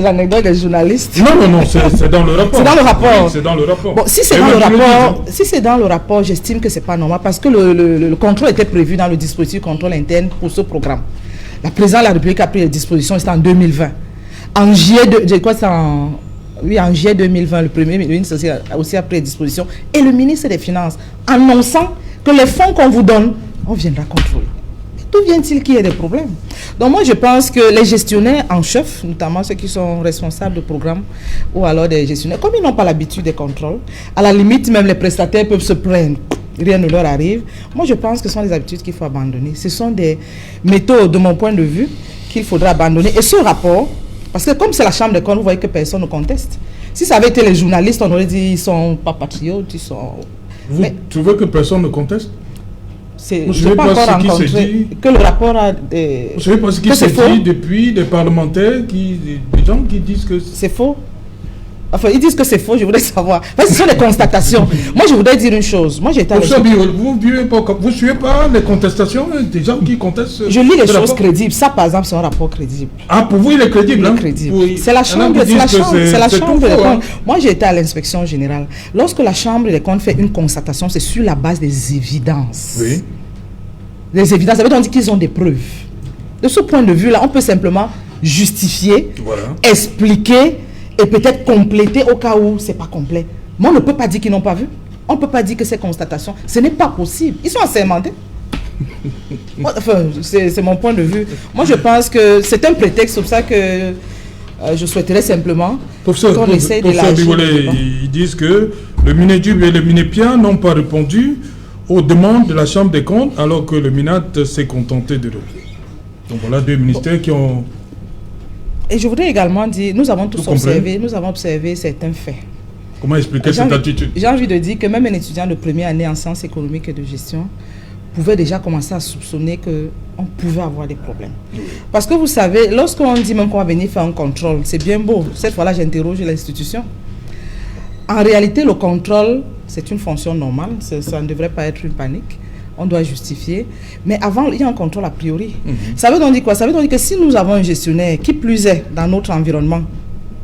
anecdotes des journalistes. Non, c'est dans le rapport. C'est dans le rapport. Oui, c'est dans le rapport. Bon, si c'est dans le rapport, j'estime que c'est pas normal parce que le contrôle était prévu dans le dispositif contrôle interne pour ce programme. La présidente de la République a pris les dispositions, c'était en 2020. En juillet 2020, le Premier ministre aussi a pris les dispositions et le ministre des Finances annonçant que les fonds qu'on vous donne, on viendra contrôler. D'où vient-il qu'il y ait des problèmes? Donc moi je pense que les gestionnaires en chef, notamment ceux qui sont responsables de programme ou alors des gestionnaires, comme ils n'ont pas l'habitude des contrôles, à la limite même les prestataires peuvent se plaindre, rien ne leur arrive. Moi je pense que ce sont des habitudes qu'il faut abandonner. Ce sont des méthodes de mon point de vue qu'il faudra abandonner. Et ce rapport, parce que comme c'est la Chambre des comptes, vous voyez que personne ne conteste. Si ça avait été les journalistes, on aurait dit ils ne sont pas patriotes, ils sont... Vous trouvez que personne ne conteste? Je n'ai pas encore rencontré que le rapport a... Vous ne savez pas ce qui s'est dit depuis des parlementaires, des gens qui disent que... C'est faux. Enfin, ils disent que c'est faux, je voudrais savoir. Enfin, ce sont des constatations. Moi, je voudrais dire une chose. Moi, j'étais à vous ne suivez pas les contestations des gens qui contestent? Je lis les choses crédibles. Ça, par exemple, c'est un rapport crédible. Ah, pour vous, il est crédible, hein? Crédible. C'est la Chambre, des comptes. Moi, j'ai été à l'inspection générale. Lorsque la Chambre des comptes fait une constatation, c'est sur la base des évidences. Oui. Les évidences, ça veut dire qu'ils ont des preuves. De ce point de vue-là, on peut simplement justifier, expliquer et peut-être compléter au cas où ce n'est pas complet. Mais on ne peut pas dire qu'ils n'ont pas vu. On ne peut pas dire que ces constatations, ce n'est pas possible. Ils sont assermentés. Enfin, c'est mon point de vue. Moi, je pense que c'est un prétexte, c'est pour ça que je souhaiterais simplement qu'on essaye d'élargir. Ils disent que le Minedub et le Minepia n'ont pas répondu aux demandes de la Chambre des comptes, alors que le MINAT s'est contenté de répondre. Donc voilà 2 ministères qui ont... Et je voudrais également dire, nous avons observé certains faits. Comment expliquer cette attitude? J'ai envie de dire que même un étudiant de première année en sciences économiques et de gestion pouvait déjà commencer à soupçonner qu'on pouvait avoir des problèmes. Oui. Parce que vous savez, lorsqu'on dit même qu'on va venir faire un contrôle, c'est bien beau. Cette fois-là, j'interroge l'institution. En réalité, le contrôle, c'est une fonction normale. Ça ne devrait pas être une panique. On doit justifier. Mais avant, il y a un contrôle a priori. Ça veut donc dire quoi? Ça veut donc dire que si nous avons un gestionnaire qui plus est dans notre environnement,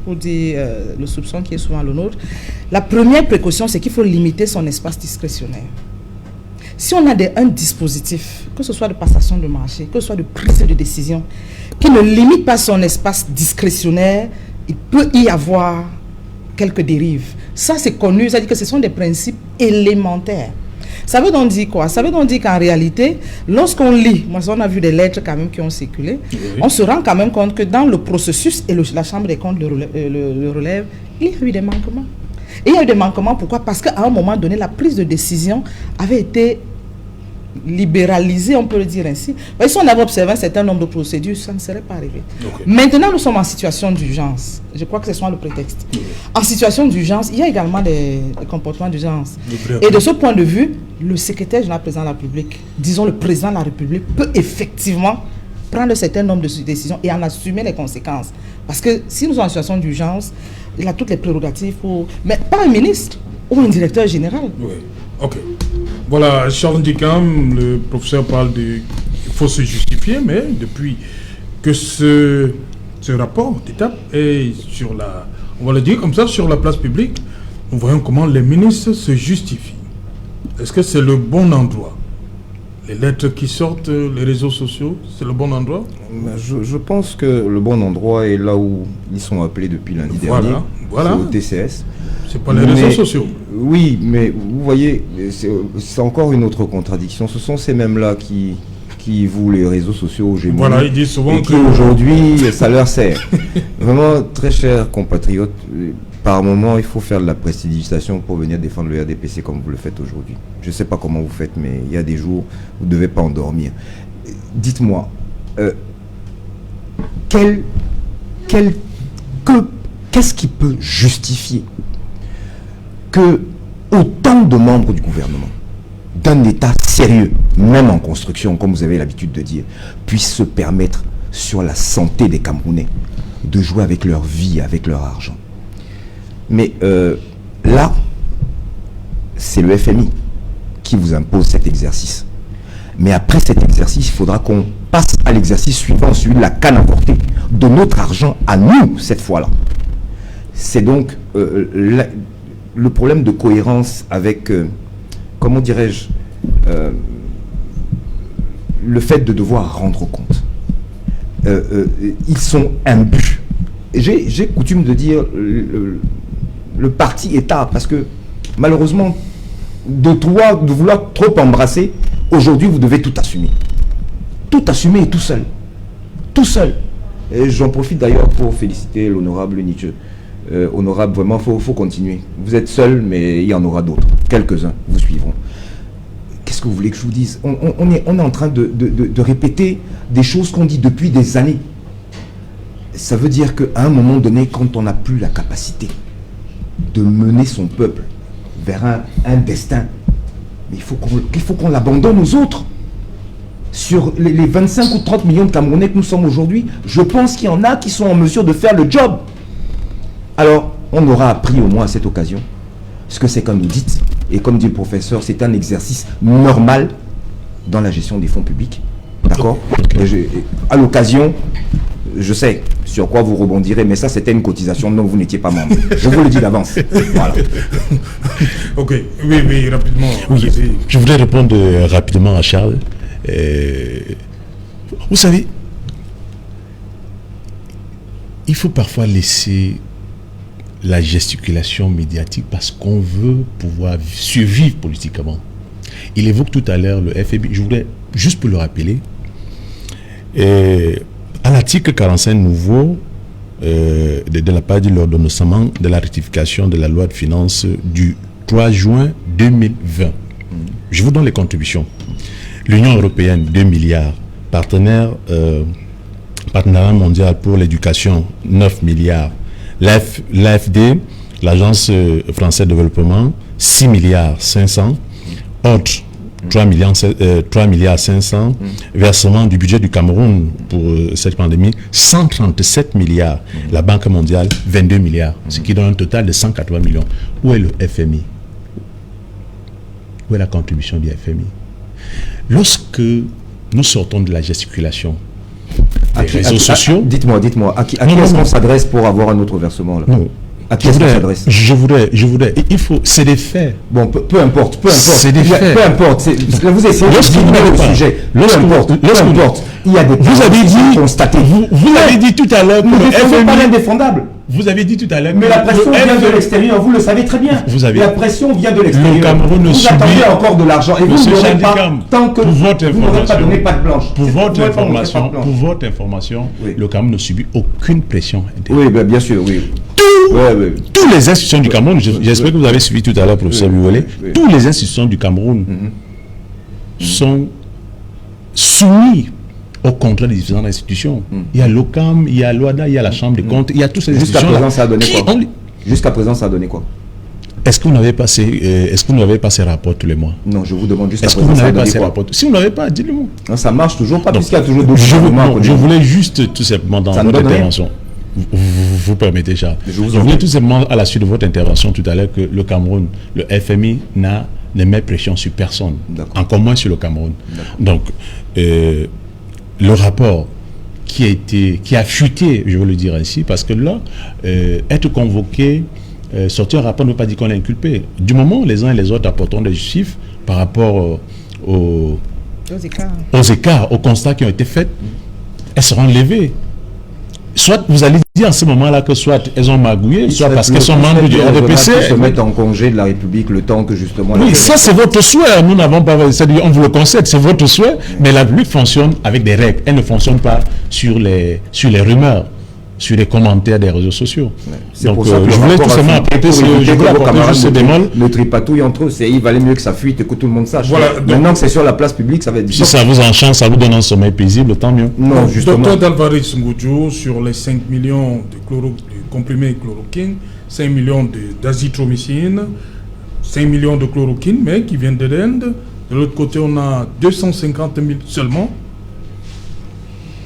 pour dire le soupçon qui est souvent le nôtre, la première précaution, c'est qu'il faut limiter son espace discrétionnaire. Si on a un dispositif, que ce soit de passation de marché, que ce soit de prise de décision, qui ne limite pas son espace discrétionnaire, il peut y avoir quelques dérives. Ça, c'est connu. Ça veut dire que ce sont des principes élémentaires. Ça veut donc dire quoi? Ça veut donc dire qu'en réalité, lorsqu'on lit, moi on a vu des lettres quand même qui ont circulé, on se rend quand même compte que dans le processus, et la Chambre des comptes le relève, il y a eu des manquements. Et il y a eu des manquements, pourquoi? Parce qu'à un moment donné, la prise de décision avait été libéralisée, on peut le dire ainsi. Mais si on avait observé un certain nombre de procédures, ça ne serait pas arrivé. Okay. Maintenant, nous sommes en situation d'urgence. Je crois que ce soit le prétexte. En situation d'urgence, il y a également des comportements d'urgence. Et de ce point de vue, le secrétaire général président de la République, disons le président de la République, peut effectivement prendre un certain nombre de décisions et en assumer les conséquences. Parce que si nous sommes en situation d'urgence, il a toutes les prérogatives pour... Mais pas un ministre ou un directeur général. Oui, ok. Voilà, Charles Ndikam, le professeur parle de... Il faut se justifier, mais depuis que ce rapport d'étape est sur la... On va le dire comme ça, sur la place publique, nous voyons comment les ministres se justifient. Est-ce que c'est le bon endroit? Les lettres qui sortent, les réseaux sociaux, c'est le bon endroit? Je pense que le bon endroit est là où ils sont appelés depuis lundi dernier. Voilà. C'est au TCS. C'est pas les réseaux sociaux. Oui, mais vous voyez, c'est encore une autre contradiction. Ce sont ces mêmes-là qui vouent les réseaux sociaux, voilà, ils disent souvent que aujourd'hui, ça leur sert. Vraiment, très chers compatriotes, par moment, il faut faire de la prestidigitation pour venir défendre le RDPC comme vous le faites aujourd'hui. Je ne sais pas comment vous faites, mais il y a des jours où vous ne devez pas endormir. Dites-moi, qu'est-ce qui peut justifier que autant de membres du gouvernement, d'un État sérieux, même en construction, comme vous avez l'habitude de dire, puissent se permettre sur la santé des Camerounais de jouer avec leur vie, avec leur argent? Mais là, c'est le FMI qui vous impose cet exercice. Mais après cet exercice, il faudra qu'on passe à l'exercice suivant, celui de la canne importée, de notre argent à nous, cette fois-là. C'est donc le problème de cohérence avec, comment dirais-je, le fait de devoir rendre compte. Ils sont imbus. J'ai coutume de dire le parti État, parce que malheureusement, de vouloir trop embrasser, aujourd'hui vous devez tout assumer. Tout assumer et tout seul. Tout seul. Et j'en profite d'ailleurs pour féliciter l'honorable Nietzsche. Honorable, vraiment, faut continuer. Vous êtes seul, mais il y en aura d'autres. Quelques-uns vous suivront. Qu'est-ce que vous voulez que je vous dise? On est en train de répéter des choses qu'on dit depuis des années. Ça veut dire qu'à un moment donné, quand on n'a plus la capacité de mener son peuple vers un destin, mais il faut qu'on l'abandonne aux autres. Sur les 25 ou 30 millions de Camerounais que nous sommes aujourd'hui, je pense qu'il y en a qui sont en mesure de faire le job. Alors, on aura appris au moins à cette occasion ce que c'est qu'un audit. Et comme dit le professeur, c'est un exercice normal dans la gestion des fonds publics. D'accord? À l'occasion, je sais sur quoi vous rebondirez, mais ça c'était une cotisation dont vous n'étiez pas membre. Je vous le dis d'avance. Voilà. Ok, oui, rapidement. Oui, je voudrais répondre rapidement à Charles. Vous savez, il faut parfois laisser la gesticulation médiatique parce qu'on veut pouvoir survivre politiquement. Il évoque tout à l'heure le FMI. Je voudrais juste pour le rappeler, à l'article 45 nouveau de la part de l'ordonnancement de la rectification de la loi de finances du 3 juin 2020. Je vous donne les contributions. L'Union européenne, 2 milliards. Partenaire mondial pour l'éducation, 9 milliards. L'AFD, l'Agence française de développement, 6 milliards 500. Autres, 3 milliards 500. Versement du budget du Cameroun pour cette pandémie, 137 milliards. La Banque mondiale, 22 milliards. Ce qui donne un total de 180 millions. Où est le FMI? Où est la contribution du FMI? Lorsque nous sortons de la gesticulation des réseaux sociaux... Dites-moi, à qui est-ce qu'on s'adresse pour avoir un autre versement là? Non. À qui est-ce qu'on s'adresse? Je voudrais, il faut, c'est des faits. Bon, peu importe. C'est des faits. Peu importe. Vous essayez de mettre le sujet. Peu importe. Il y a des vous avez dit, constatés. Vous avez dit tout à l'heure que le FMI pas l'indéfendable. Vous avez dit tout à l'heure que mais la pression vient de l'extérieur, vous le savez très bien. La pression vient de l'extérieur. Le Cameroun ne vous attendez encore de l'argent et vous n'aurez pas tant que vous n'aurez pas donné patte blanche. Pour votre information, oui. Le Cameroun ne subit aucune pression intérieure. Oui, bien sûr, oui. Tous les institutions du Cameroun, j'espère que vous avez suivi tout à l'heure, professeur Biolay, tous les institutions du Cameroun sont soumis au contrat des différentes institutions. Il y a l'OCAM, il y a l'OADA, il y a la Chambre des comptes, il y a toutes ces institutions. Jusqu'à présent, ça a donné quoi? Est-ce que vous n'avez pas ces rapports tous les mois? Non, je vous demande juste. Est-ce que vous n'avez pas ces rapports? Si vous n'avez pas, dites-le-moi. Non, ça marche toujours pas, puisqu'il y a toujours d'autres je voulais juste tout simplement dans votre intervention. Vous permettez, Charles. Je voulais tout simplement, à la suite de votre intervention tout à l'heure, que le Cameroun, le FMI ne met pression sur personne, encore moins sur le Cameroun. Donc, le rapport qui a fuité, je veux le dire ainsi, parce que là, être convoqué, sortir un rapport ne veut pas dire qu'on est inculpé. Du moment où les uns et les autres apporteront des chiffres par rapport aux écarts, aux constats qui ont été faits, elles seront levées. Soit vous allez dit en ce moment-là que soit elles ont magouillé, soit parce qu'elles sont membres du RDPC. Se mettre en congé de la République le temps que justement... Oui, ça c'est votre souhait. Nous n'avons pas... C'est-à-dire, on vous le concède, c'est votre souhait. Mais la République fonctionne avec des règles. Elle ne fonctionne pas sur les rumeurs, sur les commentaires des réseaux sociaux. C'est donc, pour ça que je voulais tout simplement apporter ce bémol. Ne tripatouille entre eux. Il valait mieux que ça fuite et que tout le monde sache. Voilà, maintenant que c'est sur la place publique, ça va être difficile. Si ça vous enchante, ça vous donne un sommeil paisible, tant mieux. Non, justement. Docteur Dalvarez Ngoudjo, sur les 5 millions de comprimés chloroquine, 5 millions d'azithromycine, 5 millions de chloroquine, mais qui viennent de l'Inde. De l'autre côté, on a 250 000 seulement.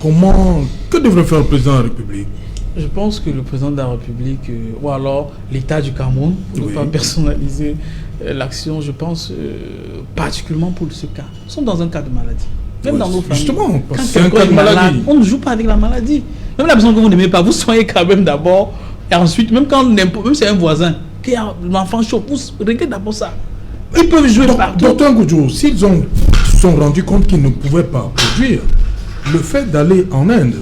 Que devrait faire le président de la République? Je pense que le président de la République, ou alors l'État du Cameroun, pour ne pas personnaliser l'action, je pense particulièrement pour ce cas. Nous sommes dans un cas de maladie. Même dans nos familles. Justement, quand quelqu'un est malade, on ne joue pas avec la maladie. Même la personne que vous n'aimez pas, vous soignez quand même d'abord. Et ensuite, même quand même c'est un voisin, qui a l'enfant chaud, vous réglez d'abord ça. Ils peuvent jouer partout. Docteur Ngoudjo, s'ils se sont rendus compte qu'ils ne pouvaient pas produire, le fait d'aller en Inde,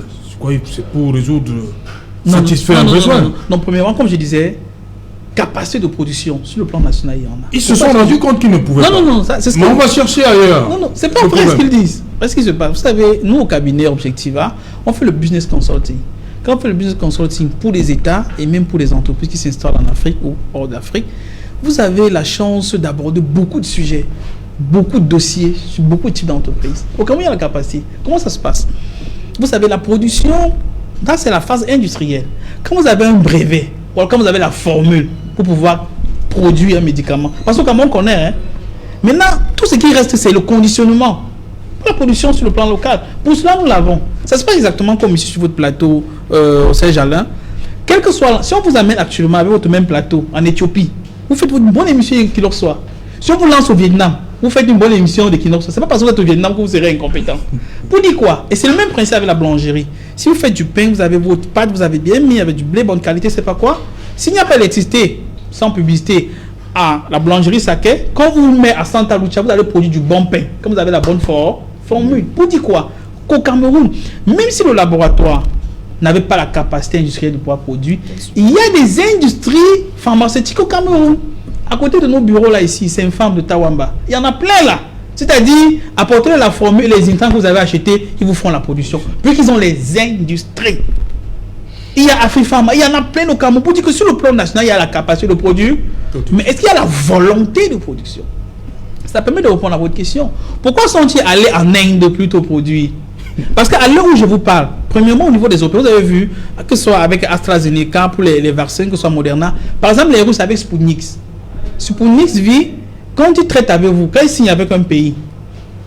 c'est pour résoudre, satisfaire un besoin. Non, premièrement, comme je disais, capacité de production sur le plan national, il y en a. Ils se sont rendus compte qu'ils ne pouvaient pas. Non, c'est ce mais on va chercher ailleurs. Non, c'est pas vrai ce qu'ils disent. Qu'est-ce qui se passe? Vous savez, nous au cabinet Objectiva, on fait le business consulting. Quand on fait le business consulting pour les États et même pour les entreprises qui s'installent en Afrique ou hors d'Afrique, vous avez la chance d'aborder beaucoup de sujets, beaucoup de dossiers sur beaucoup de types d'entreprises. Au Cameroun, il y a la capacité. Comment ça se passe? Vous savez, la production, là, c'est la phase industrielle. Quand vous avez un brevet, ou alors quand vous avez la formule pour pouvoir produire un médicament, parce qu'au Cameroun, on connaît, maintenant, tout ce qui reste, c'est le conditionnement. Pour la production sur le plan local. Pour cela, nous l'avons. Ça se passe exactement comme ici sur votre plateau au Saint-Jalin. Quel que soit, si on vous amène actuellement avec votre même plateau en Éthiopie, vous faites une bonne émission qui leur soit. Si on vous lance au Vietnam, vous faites une bonne émission de Kinox. C'est pas parce que vous êtes au Vietnam que vous serez incompétent. Pour dire quoi? Et c'est le même principe avec la boulangerie. Si vous faites du pain, vous avez votre pâte, vous avez bien mis avec du blé, bonne qualité, c'est pas quoi? S'il n'y a pas d'électricité, sans publicité, à la boulangerie Saké, quand vous vous mettez à Santa Lucia, vous allez produire du bon pain, comme vous avez la bonne formule. Pour dire quoi? Qu'au Cameroun, même si le laboratoire n'avait pas la capacité industrielle de pouvoir produire, il y a des industries pharmaceutiques au Cameroun. À côté de nos bureaux là ici, c'est une femme de Tawamba. Il y en a plein là. C'est-à-dire, apportez la formule, les intrants que vous avez achetés, ils vous font la production. Puisqu'ils ont les industries. Il y a Afripharma, il y en a plein au Cameroun. Pour dire que sur le plan national, il y a la capacité de produire. Mais est-ce qu'il y a la volonté de production? Ça permet de répondre à votre question. Pourquoi sont-ils allés en Inde plutôt produire? Parce qu'à l'heure où je vous parle, premièrement au niveau des opérations, vous avez vu, que ce soit avec AstraZeneca pour les vaccins, que ce soit Moderna, par exemple les Russes avec Sputnik. Sputnik vit, quand ils traitent avec vous, quand ils signent avec un pays,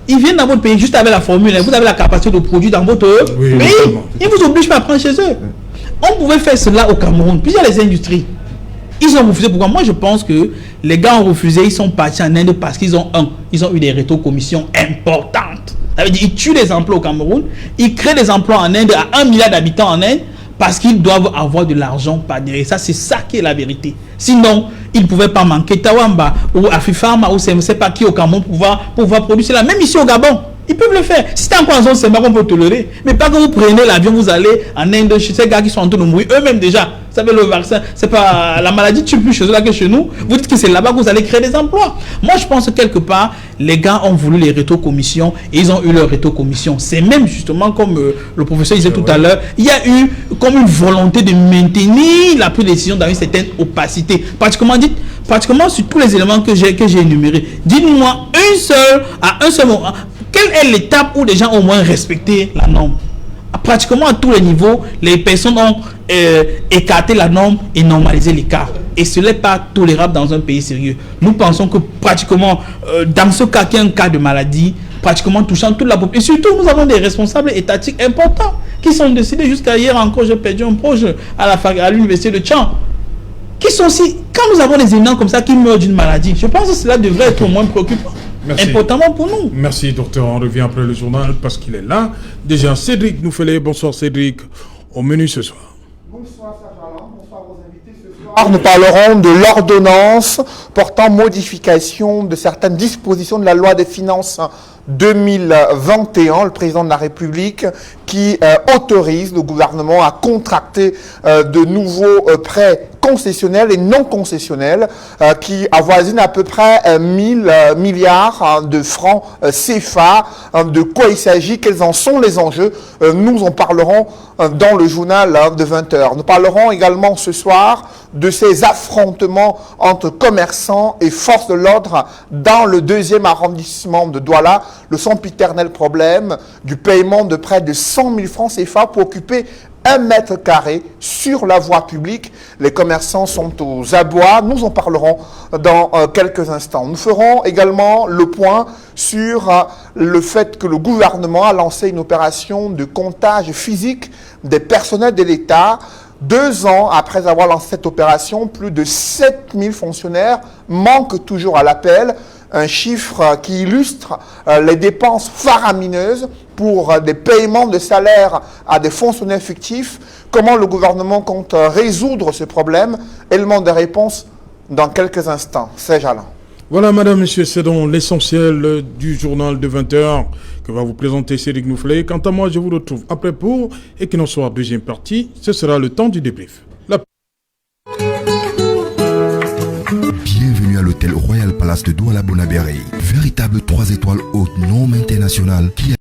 ils viennent dans votre pays juste avec la formule, vous avez la capacité de produire dans votre pays, ils ne vous obligent pas à prendre chez eux. On pouvait faire cela au Cameroun, puis il y a les industries. Ils ont refusé. Pourquoi? Moi je pense que les gars ont refusé, ils sont partis en Inde parce qu'ils ont eu des rétrocommissions importantes. Ça veut dire qu'ils tuent les emplois au Cameroun, ils créent des emplois en Inde à 1 milliard d'habitants en Inde parce qu'ils doivent avoir de l'argent par derrière. Ça, c'est ça qui est la vérité. Sinon, ils ne pouvaient pas manquer Tawamba ou Afripharma ou je ne sais pas qui au Cameroun pour pouvoir produire cela. Même ici au Gabon, ils peuvent le faire. Si c'est encore en zone, c'est pas qu'on peut tolérer. Mais pas que vous prenez l'avion, vous allez en Inde chez ces gars qui sont en train de mourir eux-mêmes déjà. Vous savez, le vaccin, c'est pas la maladie tue plus chez eux là que chez nous. Vous dites que c'est là-bas que vous allez créer des emplois. Moi, je pense que quelque part, les gars ont voulu les rétrocommissions et ils ont eu leur rétrocommission. C'est même justement comme le professeur disait tout à l'heure, il y a eu comme une volonté de maintenir la prise de décision dans une certaine opacité. Pratiquement sur tous les éléments que j'ai énumérés. Dites-moi à un seul moment, quelle est l'étape où les gens ont au moins respecté la norme? Pratiquement à tous les niveaux, les personnes ont écarté la norme et normalisé l'écart. Et ce n'est pas tolérable dans un pays sérieux. Nous pensons que pratiquement, dans ce cas qui est un cas de maladie, pratiquement touchant toute la population, et surtout nous avons des responsables étatiques importants qui sont décidés. Jusqu'à hier encore, j'ai perdu un proche à l'université de Tchang. Qui sont aussi, quand nous avons des éminents comme ça qui meurent d'une maladie, je pense que cela devrait être au moins préoccupant. Merci. Importantement pour nous. Merci docteur, on revient après le journal parce qu'il est là. Déjà Cédric Noufelet, bonsoir Cédric, au menu ce soir. Bonsoir Saint-Germain, bonsoir aux invités ce soir. Nous parlerons de l'ordonnance portant modification de certaines dispositions de la loi des finances 2021, le président de la République qui autorise le gouvernement à contracter de nouveaux prêts concessionnels et non concessionnels qui avoisinent à peu près 1000 milliards de francs CFA. De quoi il s'agit, quels en sont les enjeux, nous en parlerons dans le journal de 20h. Nous parlerons également ce soir de ces affrontements entre commerçants et forces de l'ordre dans le 2e arrondissement de Douala, le sempiternel problème du paiement de près de 100 000 francs CFA pour occuper 1 mètre carré sur la voie publique. Les commerçants sont aux abois. Nous en parlerons dans quelques instants. Nous ferons également le point sur le fait que le gouvernement a lancé une opération de comptage physique des personnels de l'État. 2 ans après avoir lancé cette opération, plus de 7000 fonctionnaires manquent toujours à l'appel. Un chiffre qui illustre les dépenses faramineuses pour des paiements de salaire à des fonctionnaires fictifs. Comment le gouvernement compte résoudre ce problème? Élément de réponse dans quelques instants. C'est Alain. Voilà, madame, monsieur, c'est donc l'essentiel du journal de 20h que va vous présenter Cédric Nouflé. Quant à moi, je vous retrouve après pour Equinoxoir deuxième partie. Ce sera le temps du débrief. Bienvenue à l'hôtel Royal Palace de Douala Bonabéry. Véritable 3 étoiles haute norme internationale qui